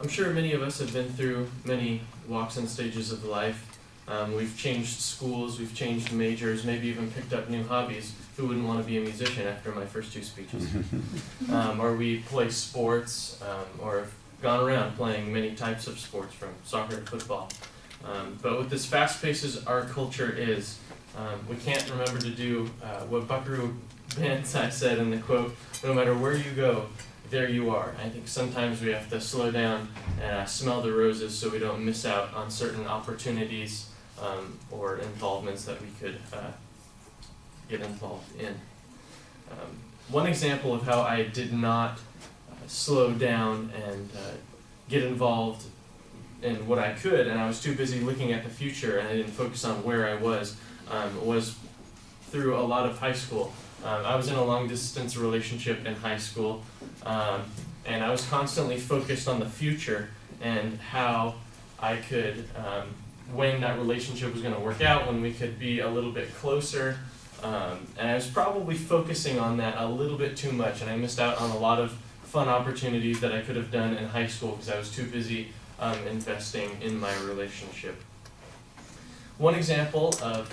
I'm sure many of us have been through many walks and stages of life. We've changed schools, we've changed majors, maybe even picked up new hobbies. Who wouldn't want to be a musician after my first two speeches? Or we play sports, or have gone around playing many types of sports, from soccer to football. But with as fast paced as our culture is, we can't remember to do what Buckaroo Banzai said in the quote, no matter where you go, there you are. I think sometimes we have to slow down and smell the roses so we don't miss out on certain opportunities or involvements that we could get involved in. One example of how I did not slow down and get involved in what I could, and I was too busy looking at the future and I didn't focus on where I was through a lot of high school. I was in a long-distance relationship in high school, and I was constantly focused on the future and how I could, when that relationship was going to work out, when we could be a little bit closer, and I was probably focusing on that a little bit too much, and I missed out on a lot of fun opportunities that I could have done in high school because I was too busy investing in my relationship. One example of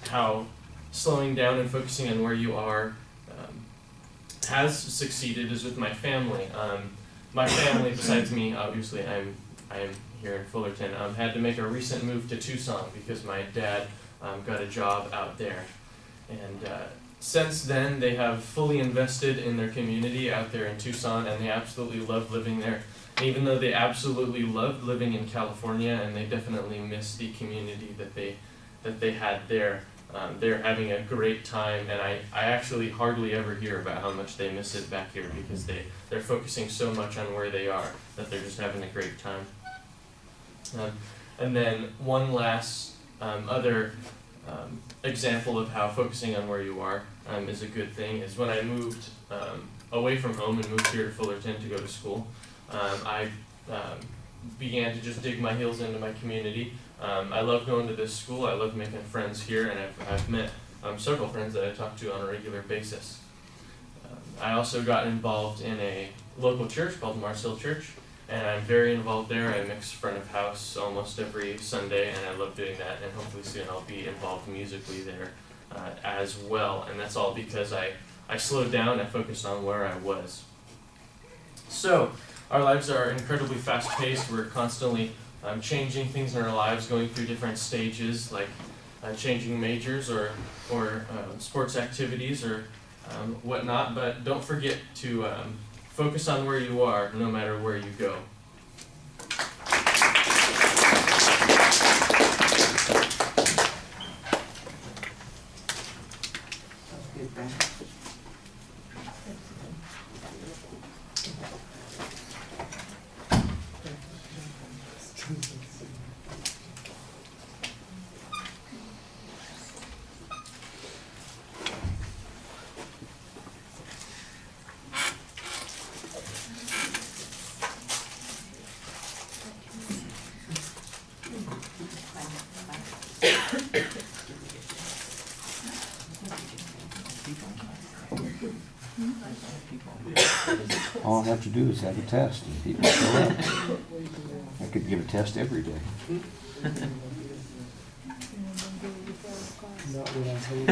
how slowing down and focusing on where you are has succeeded is with my family. My family, besides me, obviously I am here in Fullerton, had to make a recent move to Tucson because my dad got a job out there. And since then, they have fully invested in their community out there in Tucson, and they absolutely love living there. And even though they absolutely loved living in California, and they definitely miss the community that they had there, they're having a great time, and I actually hardly ever hear about how much they miss it back here because they're focusing so much on where they are that they're just having a great time. And then one last other example of how focusing on where you are is a good thing is when I moved away from home and moved here to Fullerton to go to school. I began to just dig my heels into my community. I love going to this school, I love making friends here, and I've met several friends that I talk to on a regular basis. I also got involved in a local church called Marcel Church, and I'm very involved there. I mix front of house almost every Sunday, and I love doing that, and hopefully soon I'll be involved musically there as well, and that's all because I slowed down and focused on where I was. So, our lives are incredibly fast-paced. We're constantly changing things in our lives, going through different stages, like changing majors or sports activities or whatnot, but don't forget to focus on where you are, no matter where you go. All I have to do is have a test and people show up. I could give a test every day. Not what I hope.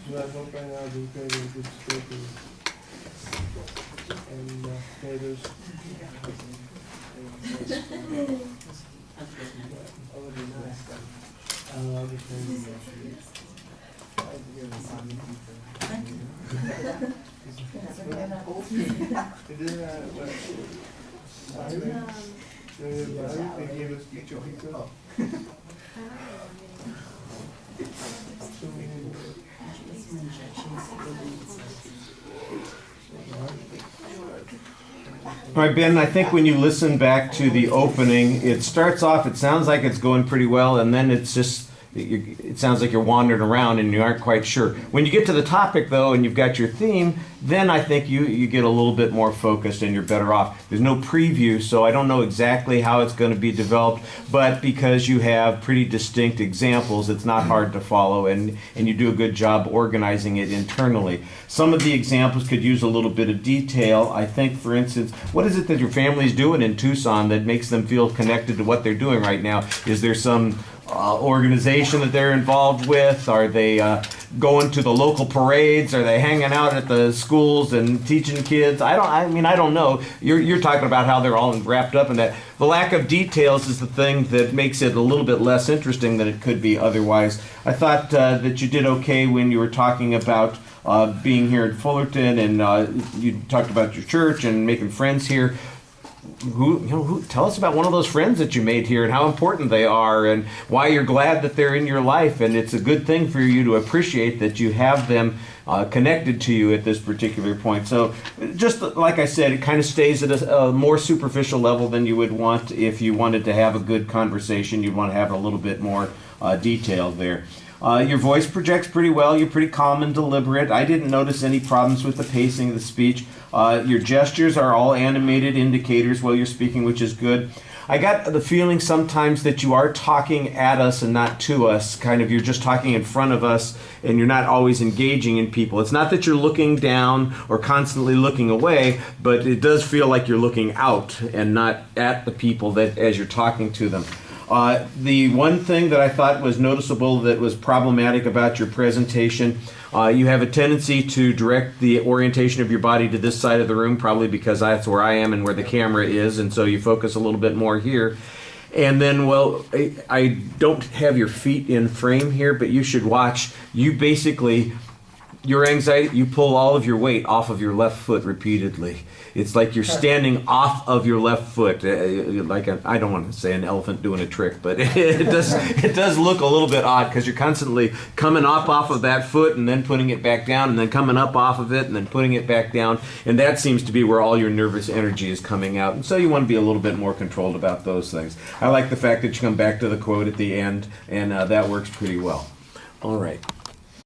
What I hope right now is we create a good script and there's they gave us pizza. All right, Ben, I think when you listen back to the opening, it starts off, it sounds like it's going pretty well, and then it's just, it sounds like you're wandering around and you aren't quite sure. When you get to the topic though, and you've got your theme, then I think you get a little bit more focused and you're better off. There's no preview, so I don't know exactly how it's going to be developed, but because you have pretty distinct examples, it's not hard to follow, and you do a good job organizing it internally. Some of the examples could use a little bit of detail. I think, for instance, what is it that your family's doing in Tucson that makes them feel connected to what they're doing right now? Is there some organization that they're involved with? Are they going to the local parades? Are they hanging out at the schools and teaching kids? I don't know. You're talking about how they're all wrapped up in that. The lack of details is the thing that makes it a little bit less interesting than it could be otherwise. I thought that you did okay when you were talking about being here at Fullerton, and you talked about your church and making friends here. Tell us about one of those friends that you made here and how important they are and why you're glad that they're in your life. And it's a good thing for you to appreciate that you have them connected to you at this particular point. So just like I said, it kind of stays at a more superficial level than you would want if you wanted to have a good conversation. You'd want to have a little bit more detail there. Your voice projects pretty well. You're pretty calm and deliberate. I didn't notice any problems with the pacing of the speech. Your gestures are all animated indicators while you're speaking, which is good. I got the feeling sometimes that you are talking at us and not to us. Kind of, you're just talking in front of us and you're not always engaging in people. It's not that you're looking down or constantly looking away, but it does feel like you're looking out and not at the people that as you're talking to them. The one thing that I thought was noticeable that was problematic about your presentation, you have a tendency to direct the orientation of your body to this side of the room, probably because that's where I am and where the camera is, and so you focus a little bit more here. And then, well, I don't have your feet in frame here, but you should watch. You basically, your anxiety, you pull all of your weight off of your left foot repeatedly. It's like you're standing off of your left foot, I don't want to say an elephant doing a trick, but it does look a little bit odd because you're constantly coming off of that foot and then putting it back down and then coming up off of it and then putting it back down, and that seems to be where all your nervous energy is coming out, and so you want to be a little bit more controlled about those things. I like the fact that you come back to the quote at the end, and that works pretty well. All right.